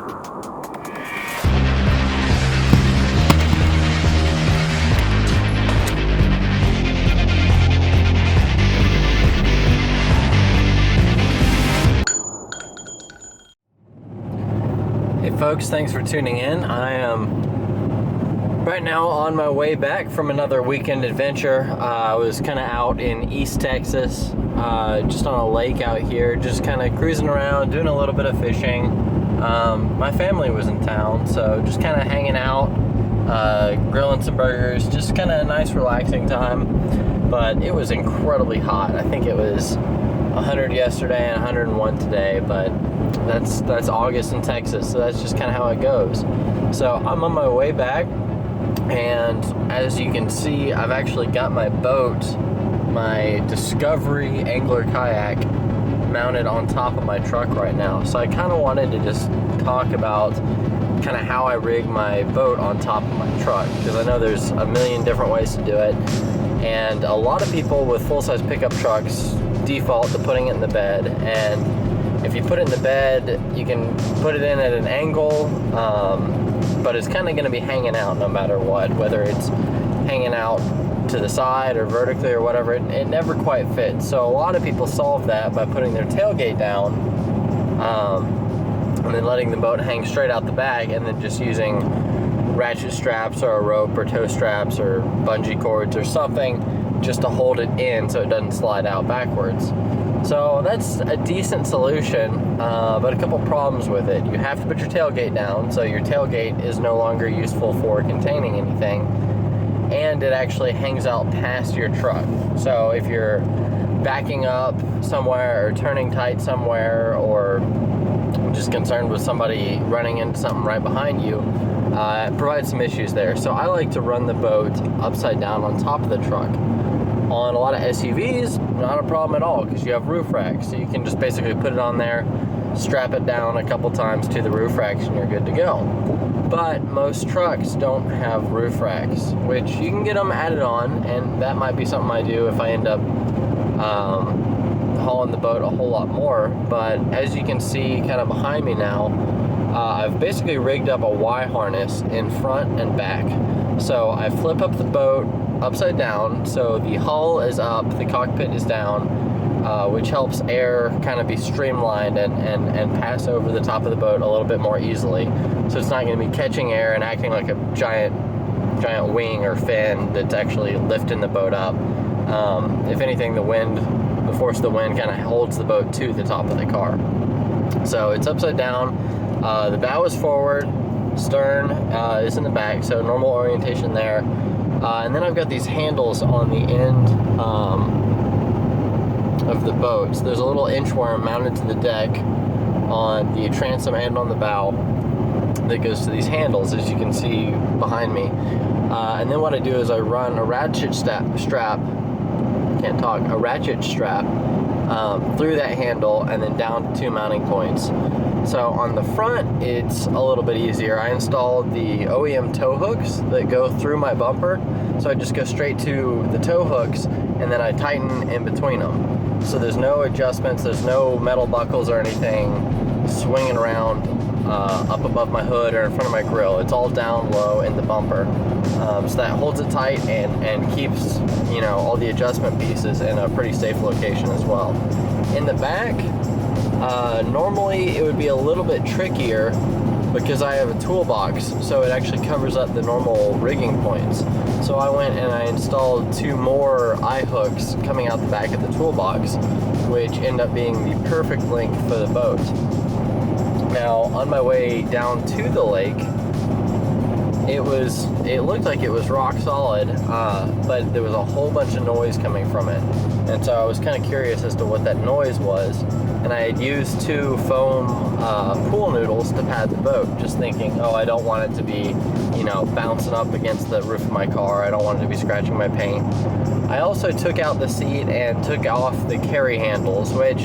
Hey folks, thanks for tuning in. I am right now on my way back from another weekend adventure. I was kind of out in East Texas, just on a lake out here, just kind of cruising around, doing a little bit of fishing. My family was in town, so just kind of hanging out, grilling some burgers, just kind of a nice relaxing time. But it was incredibly hot. I think it was 100 yesterday and 101 today, but that's August in Texas, so that's just kind of how it goes. So I'm on my way back, and as you can see, I've actually got my boat, my Discovery Angler Kayak, mounted on top of my truck right now. So I kind of wanted to just talk about kind of how I rig my boat on top of my truck, because I know there's a million different ways to do it, and a lot of people with full-size pickup trucks default to putting it in the bed. And if you put it in the bed, you can put it in at an angle, but it's kind of going to be hanging out no matter what, whether it's hanging out to the side or vertically or whatever. It never quite fits. So a lot of people solve that by putting their tailgate down, and then letting the boat hang straight out the back, and then just using ratchet straps or a rope or tow straps or bungee cords or something just to hold it in so it doesn't slide out backwards. So that's a decent solution, but a couple problems with it. You have to put your tailgate down, so your tailgate is no longer useful for containing anything, and it actually hangs out past your truck. So if you're backing up somewhere or turning tight somewhere, or just concerned with somebody running into something right behind you, it provides some issues there. So I like to run the boat upside down on top of the truck. On a lot of SUVs, not a problem at all, because you have roof racks. So you can just basically put it on there, strap it down a couple times to the roof racks, and you're good to go. But most trucks don't have roof racks, which you can get them added on, and that might be something I do if I end up hauling the boat a whole lot more. But as you can see kind of behind me now, I've basically rigged up a Y harness in front and back. So I flip up the boat upside down, so the hull is up, the cockpit is down, which helps air kind of be streamlined and pass over the top of the boat a little bit more easily. So it's not going to be catching air and acting like a giant wing or fin that's actually lifting the boat up. If anything, the force of the wind kind of holds the boat to the top of the car. So it's upside down, the bow is forward, stern is in the back, so normal orientation there. And then I've got these handles on the end of the boat. So there's a little inch worm mounted to the deck on the transom and on the bow that goes to these handles, as you can see behind me. And then what I do is I run a ratchet strap through that handle and then down to two mounting points. So on the front, it's a little bit easier. I installed the OEM tow hooks that go through my bumper. So I just go straight to the tow hooks, and then I tighten in between them. So there's no adjustments, there's no metal buckles or anything swinging around up above my hood or in front of my grill. It's all down low in the bumper. So that holds it tight and keeps, all the adjustment pieces in a pretty safe location as well. In the back, normally it would be a little bit trickier because I have a toolbox, so it actually covers up the normal rigging points. So I went and I installed two more eye hooks coming out the back of the toolbox, which end up being the perfect length for the boat. Now, on my way down to the lake, it looked like it was rock solid, but there was a whole bunch of noise coming from it. And so I was kind of curious as to what that noise was. And I had used two foam pool noodles to pad the boat, just thinking, I don't want it to be, bouncing up against the roof of my car. I don't want it to be scratching my paint. I also took out the seat and took off the carry handles, which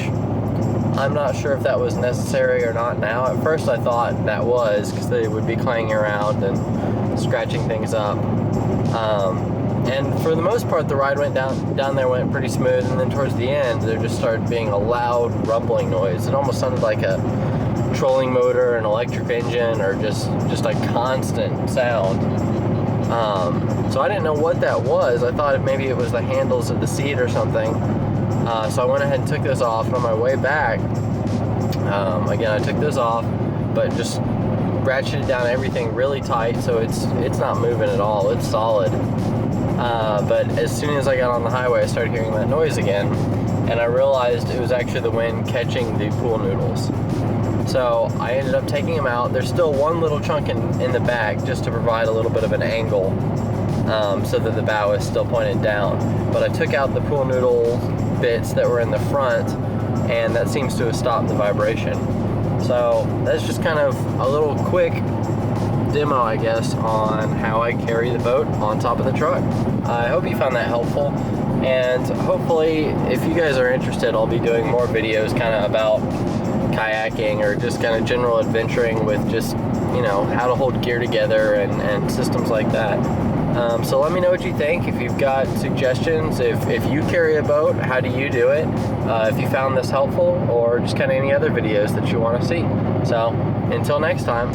I'm not sure if that was necessary or not now. At first I thought that was, because they would be clanging around and scratching things up. And for the most part, the ride went down there went pretty smooth, and then towards the end, there just started being a loud rumbling noise. It almost sounded like a trolling motor, an electric engine, or just a constant sound. So I didn't know what that was. I thought maybe it was the handles of the seat or something. So I went ahead and took this off, and on my way back, again, I took this off, but just ratcheted down everything really tight, so it's not moving at all. It's solid. But as soon as I got on the highway, I started hearing that noise again, and I realized it was actually the wind catching the pool noodles. So I ended up taking them out. There's still one little chunk in the back just to provide a little bit of an angle, so that the bow is still pointed down. But I took out the pool noodle bits that were in the front, and that seems to have stopped the vibration. So that's just kind of a little quick demo, I guess, on how I carry the boat on top of the truck. I hope you found that helpful, and hopefully if you guys are interested, I'll be doing more videos kind of about kayaking or just kind of general adventuring with just, you know, how to hold gear together and systems like that. So let me know what you think. If you've got suggestions, if you carry a boat, how do you do it? If you found this helpful, or just kind of any other videos that you want to see. So until next time.